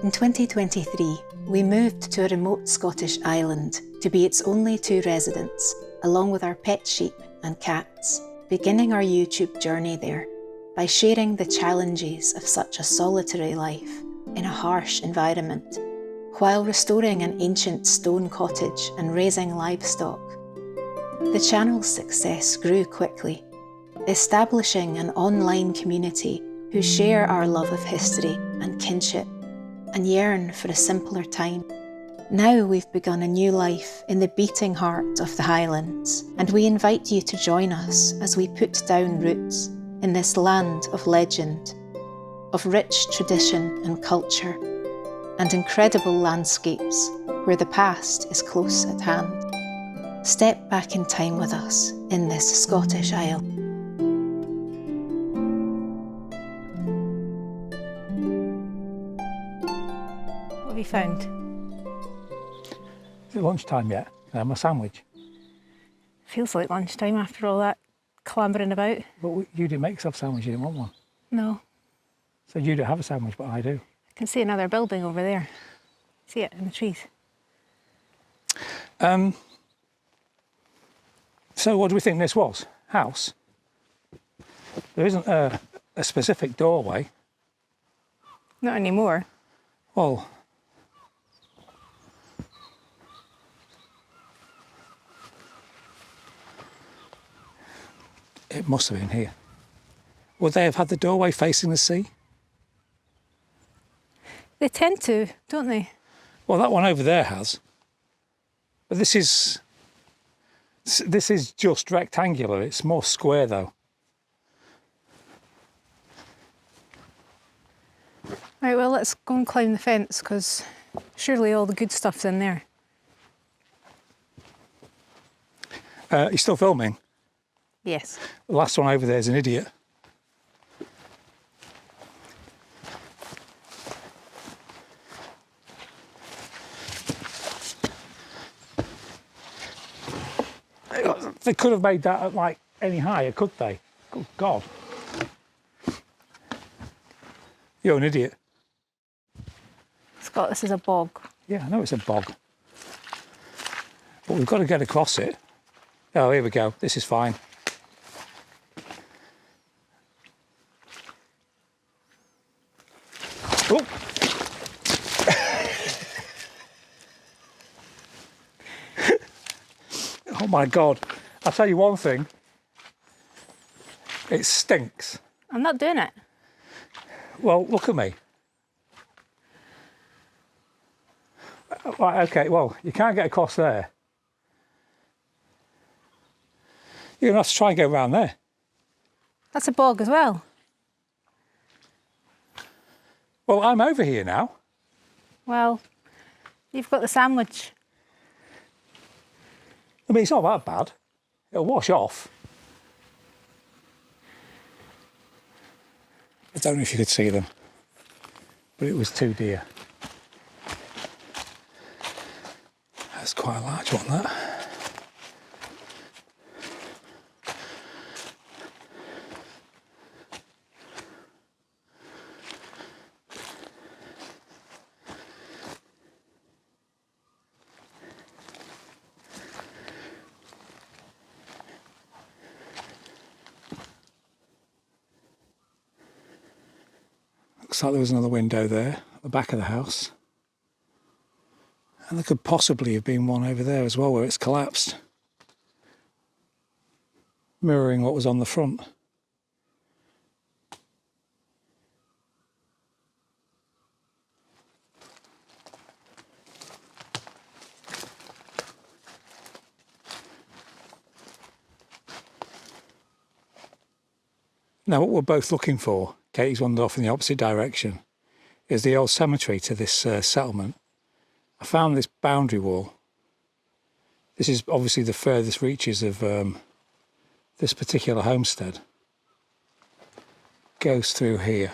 In 2023, we moved to a remote Scottish island to be its only 2 residents, along with our pet sheep and cats, beginning our YouTube journey there by sharing the challenges of such a solitary life in a harsh environment, while restoring an ancient stone cottage and raising livestock. The channel's success grew quickly, establishing an online community who share our love of history and kinship and yearn for a simpler time. Now we've begun a new life in the beating heart of the Highlands, and we invite you to join us as we put down roots in this land of legend, of rich tradition and culture, and incredible landscapes where the past is close at hand. Step back in time with us in this Scottish Isle. What have you found? Is it lunchtime yet? Can I have my sandwich? Feels like lunchtime after all that clambering about. But you didn't make yourself a sandwich, you didn't want one. No. So you don't have a sandwich, but I do. I can see another building over there. See it in the trees. So what do we think this was? House? There isn't a specific doorway. Not anymore. Well, it must have been here. Would they have had the doorway facing the sea? They tend to, don't they? Well, that one over there has. But this is just rectangular. It's more square, though. Right, well, let's go and climb the fence, because surely all the good stuff's in there. You're still filming? Yes. The last one over there is an idiot. They could have made that like any higher, could they? Good God. You're an idiot. Scott, this is a bog. Yeah, I know it's a bog. But we've got to get across it. Oh, here we go. This is fine. Oh. Oh my God. I'll tell you one thing. It stinks. I'm not doing it. Well, look at me. Right, okay, well, you can't get across there. You're going to have to try and go around there. That's a bog as well. Well, I'm over here now. Well, you've got the sandwich. I mean, it's not that bad. It'll wash off. I don't know if you could see them, but it was too dear. That's quite a large one, that. Looks like there was another window there at the back of the house. And there could possibly have been one over there as well where it's collapsed. Mirroring what was on the front. Now what we're both looking for, Katie's wandered off in the opposite direction, is the old cemetery to this settlement. I found this boundary wall. This is obviously the furthest reaches of this particular homestead. Goes through here.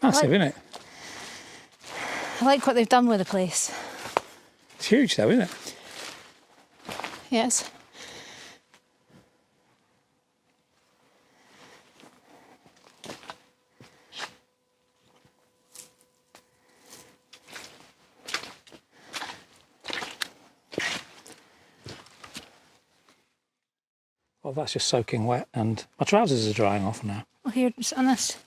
Massive, isn't it? I like what they've done with the place. It's huge though, isn't it? Yes. Well, that's just soaking wet and my trousers are drying off now. Oh, here, just on this.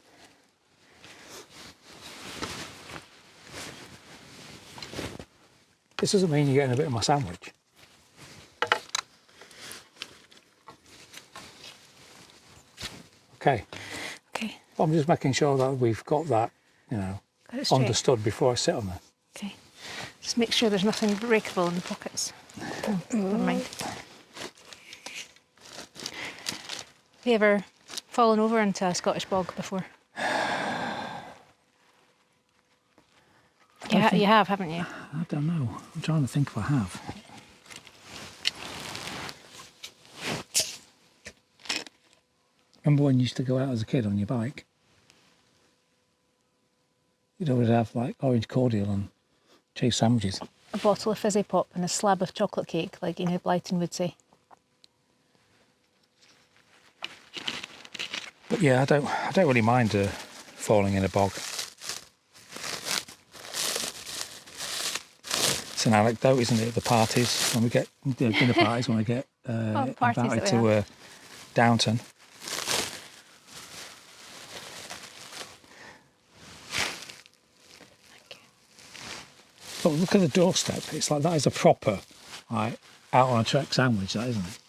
This doesn't mean you're getting a bit of my sandwich. Okay. Okay. I'm just making sure that we've got that, you know, Got it straight. understood before I sit on there. Okay. Just make sure there's nothing breakable in the pockets. Oh, never mind. Have you ever fallen over into a Scottish bog before? You have, haven't you? I don't know. I'm trying to think if I have. Remember when you used to go out as a kid on your bike? You'd always have like orange cordial and cheese sandwiches. A bottle of fizzy pop and a slab of chocolate cake, like Enid Blyton would say. But yeah, I don't really mind falling in a bog. It's an anecdote, isn't it? The parties when we get dinner parties when we get parties invited that we to Downton. But look at the doorstep. It's like that is a proper, like, out on a trek sandwich, that isn't it?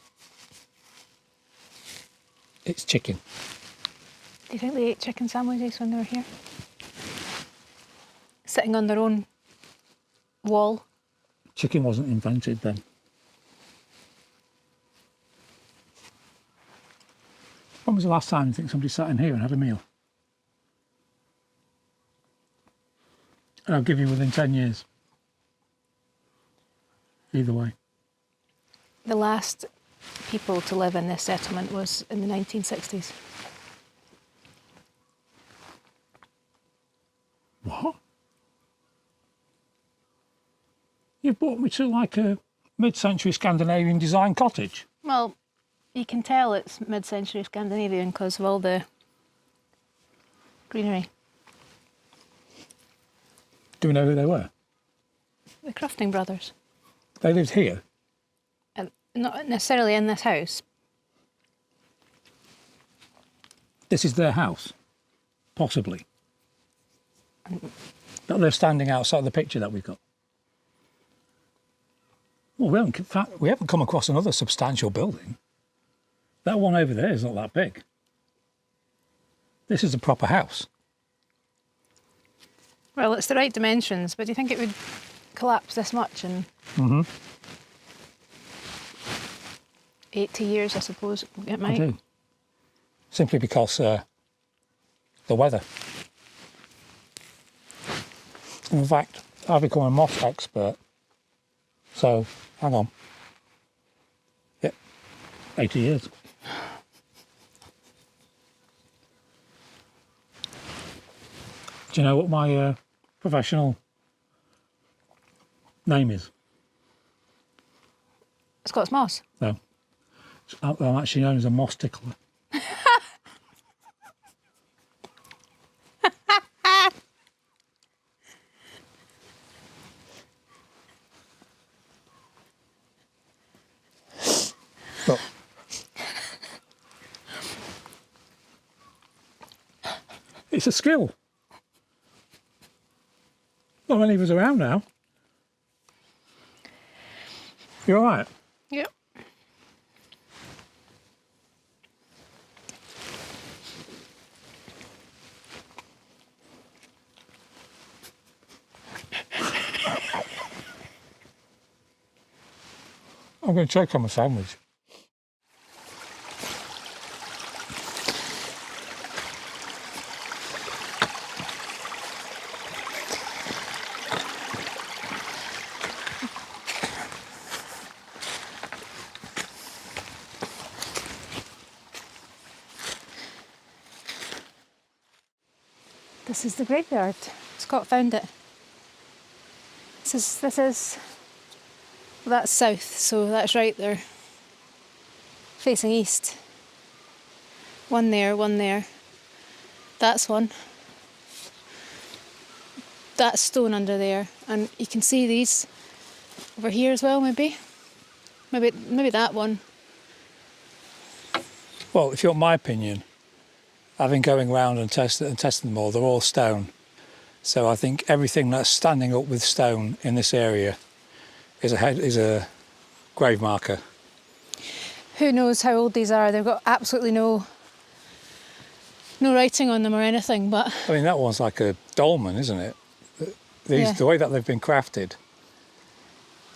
It's chicken. Do you think they ate chicken sandwiches when they were here? Sitting on their own wall. Chicken wasn't invented then. When was the last time you think somebody sat in here and had a meal? And I'll give you within 10 years. Either way. The last people to live in this settlement was in the 1960s. What? You've brought me to like a mid-century Scandinavian design cottage. Well, you can tell it's mid-century Scandinavian because of all the greenery. Do we know who they were? The Crofting brothers. They lived here. Not necessarily in this house. This is their house. Possibly. But they're standing outside the picture that we've got. Well, we haven't come across another substantial building. That one over there is not that big. This is a proper house. Well, it's the right dimensions, but do you think it would collapse this much in 80 years, I suppose? It might. I do. Simply because the weather. In fact, I've become a moss expert. So, hang on. Yep, 80 years. Do you know what my professional name is? Scots moss. No. I'm actually known as a moss tickler. Look. It's a skill. Not many of us around now. You all right? Yep. I'm going to choke on my sandwich. This is the graveyard. Scott found it. That's south, so that's right there, facing east. One there. That's one. That stone under there, and you can see these over here as well. Maybe that one. Well, if you want my opinion, having going round and testing them all, they're all stone. So I think everything that's standing up with stone in this area is a grave marker. Who knows how old these are? They've got absolutely no writing on them or anything. But I mean, that one's like a dolmen, isn't it? Yeah. The way that they've been crafted.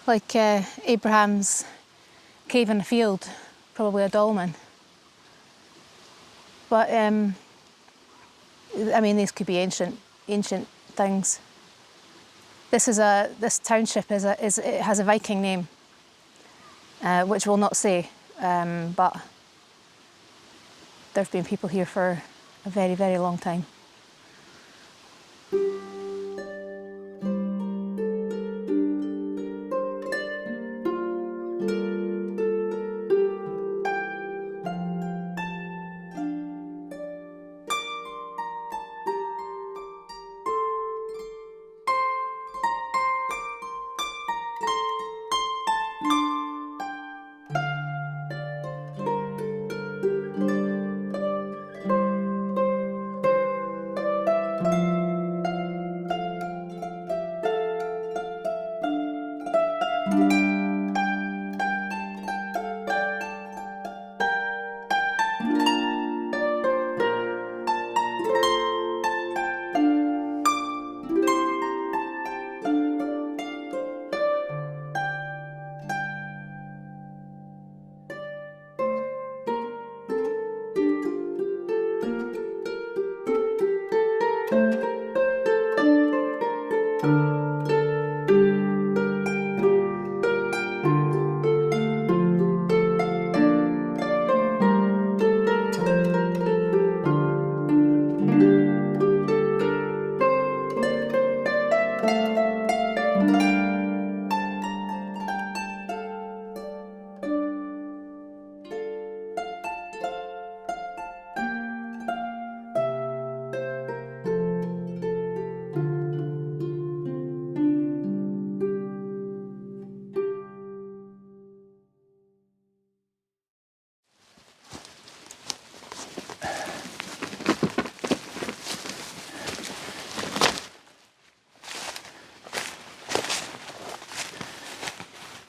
Like Abraham's cave in the field, probably a dolmen. But I mean, these could be ancient things. This township it has a Viking name, which we'll not say, but there've been people here for a very, very long time.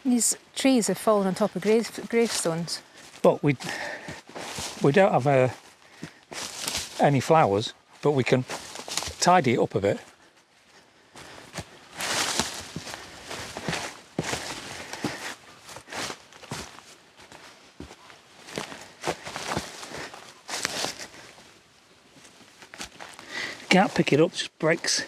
These trees have fallen on top of gravestones. But we don't have any flowers, but we can tidy it up a bit. Can't pick it up, just breaks.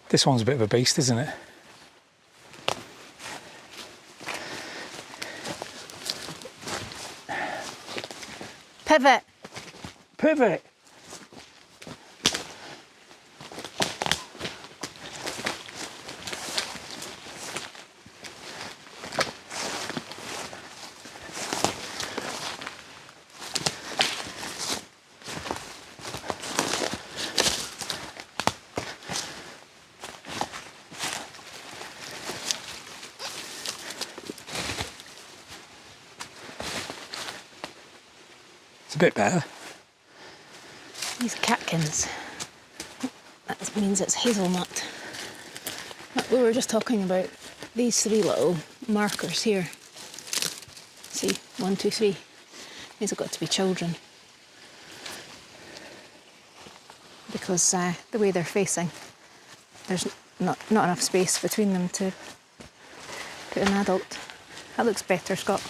This one's a bit of a beast, isn't it? Pivot! Pivot! A bit better. These catkins. That means it's hazelnut. We were just talking about these three little markers here. See, 1, 2, 3. These have got to be children. Because the way they're facing, there's not enough space between them to put an adult. That looks better, Scott.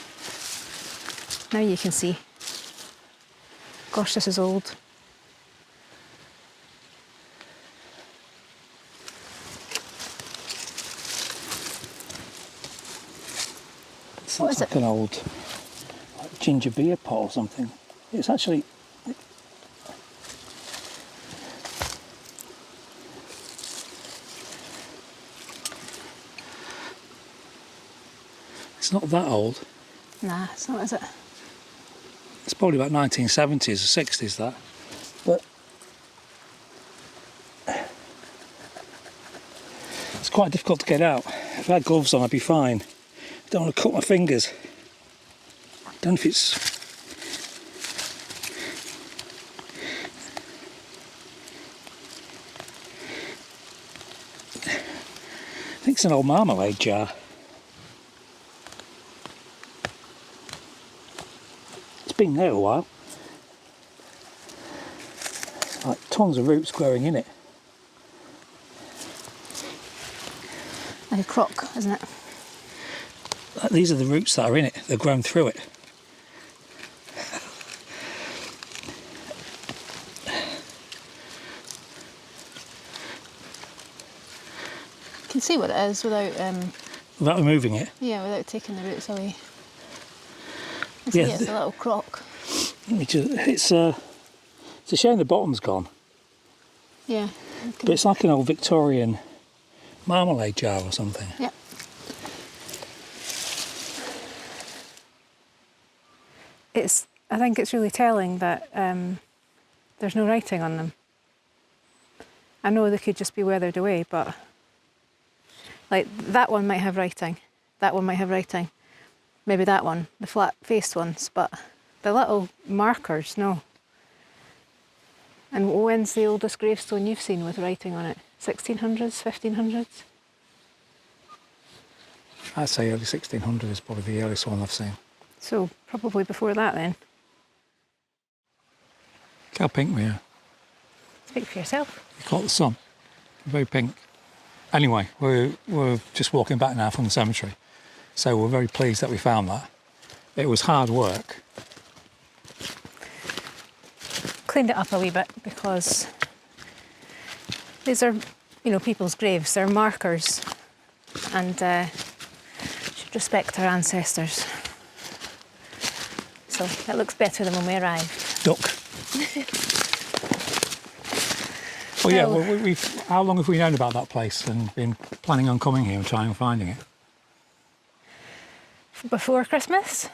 Now you can see. Gosh, this is old. What is like it? An old ginger beer pot or something. It's actually, It's not that old. Nah, it's not, is it? It's probably about 1970s or 60s, that. But it's quite difficult to get out. If I had gloves on, I'd be fine. I don't want to cut my fingers. I don't know if it's... I think it's an old marmalade jar. It's been there a while. Like tons of roots growing in it. Like a crock, isn't it? These are the roots that are in it. They've grown through it. You can see what it is without, Without removing it. yeah, without taking the roots away. Yeah, It's a little crock. It's a shame the bottom's gone. Yeah. But it's like an old Victorian marmalade jar or something. Yeah. I think it's really telling that there's no writing on them. I know they could just be weathered away, but like that one might have writing. That one might have writing. Maybe that one, the flat-faced ones, but the little markers, no. And when's the oldest gravestone you've seen with writing on it? 1600s, 1500s? I'd say early 1600 is probably the earliest one I've seen. So probably before that then. Look how pink we are. Speak for yourself. You caught the sun. Very pink. Anyway, we're just walking back now from the cemetery. So we're very pleased that we found that. It was hard work. Cleaned it up a wee bit because these are, you know, people's graves. They're markers and should respect our ancestors. So it looks better than when we arrived. Duck. Well, yeah, well, how long have we known about that place and been planning on coming here and trying and finding it? Before Christmas?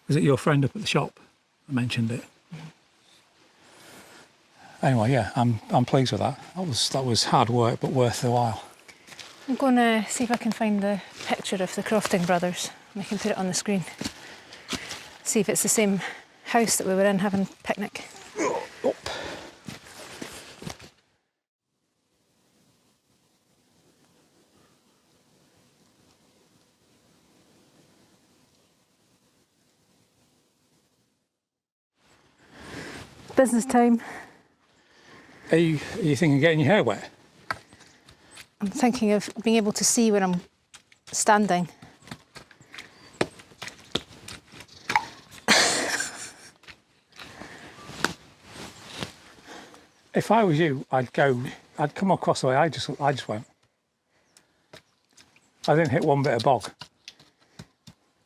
Was it your friend up at the shop that mentioned it? Anyway, yeah, I'm pleased with that. That was hard work, but worth the while. I'm going to see if I can find the picture of the Crofting brothers and I can put it on the screen. See if it's the same house that we were in having a picnic. Oh. Business time. Are you thinking of getting your hair wet? I'm thinking of being able to see when I'm standing. If I was you, I'd come across the way I just went. I didn't hit one bit of bog.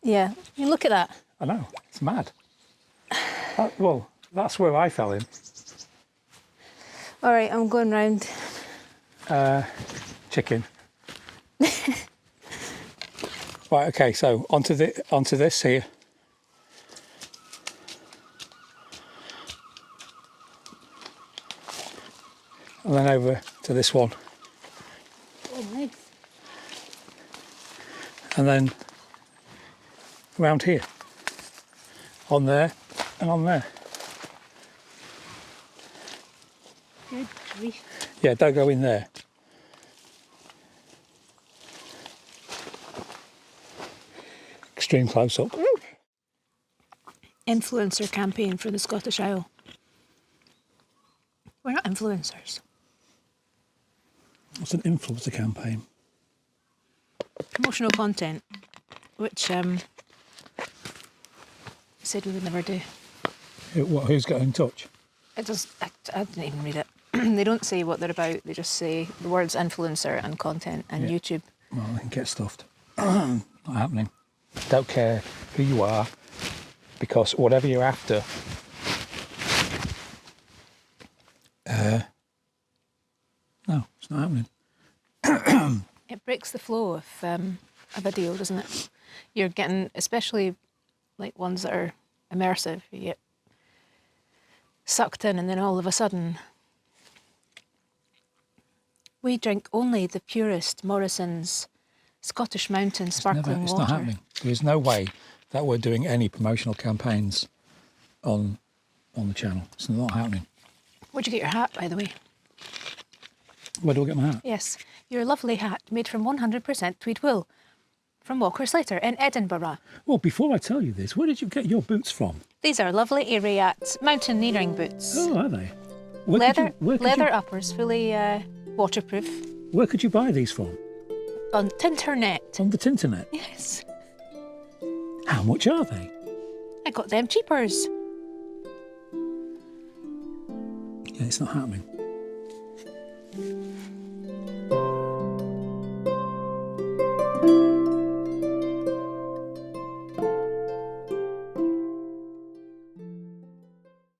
Yeah, you look at that. I know, it's mad. Well, that's where I fell in. All right, I'm going round. Chicken. Right, okay, so onto this here. And then over to this one. Oh, nice. And then round here. On there and on there. Good grief. Yeah, don't go in there. Extreme close up. Influencer campaign for the Scottish Isle. We're not influencers. What's an influencer campaign? Promotional content, which we said we would never do. Who's got in touch? It just, I didn't even read it. They don't say what they're about, they just say the words influencer and content and Yeah. YouTube. Well, they can get stuffed. Not happening. Don't care who you are, because whatever you're after, no, it's not happening. It breaks the flow of a video, doesn't it? You're getting, especially like ones that are immersive, you get sucked in and then all of a sudden. We drink only the purest Morrison's Scottish Mountain sparkling It's water. not happening. There is no way that we're doing any promotional campaigns on the channel. It's not happening. Where'd you get your hat, by the way? Where do I get my hat? Yes, your lovely hat made from 100% tweed wool from Walker Slater in Edinburgh. Well, before I tell you this, where did you get your boots from? These are lovely Ariat mountaineering boots. Oh, are they? Leather uppers, fully waterproof. Where could you buy these from? On Tinternet. On the Tinternet? Yes. How much are they? I got them cheapers. Yeah, it's not happening.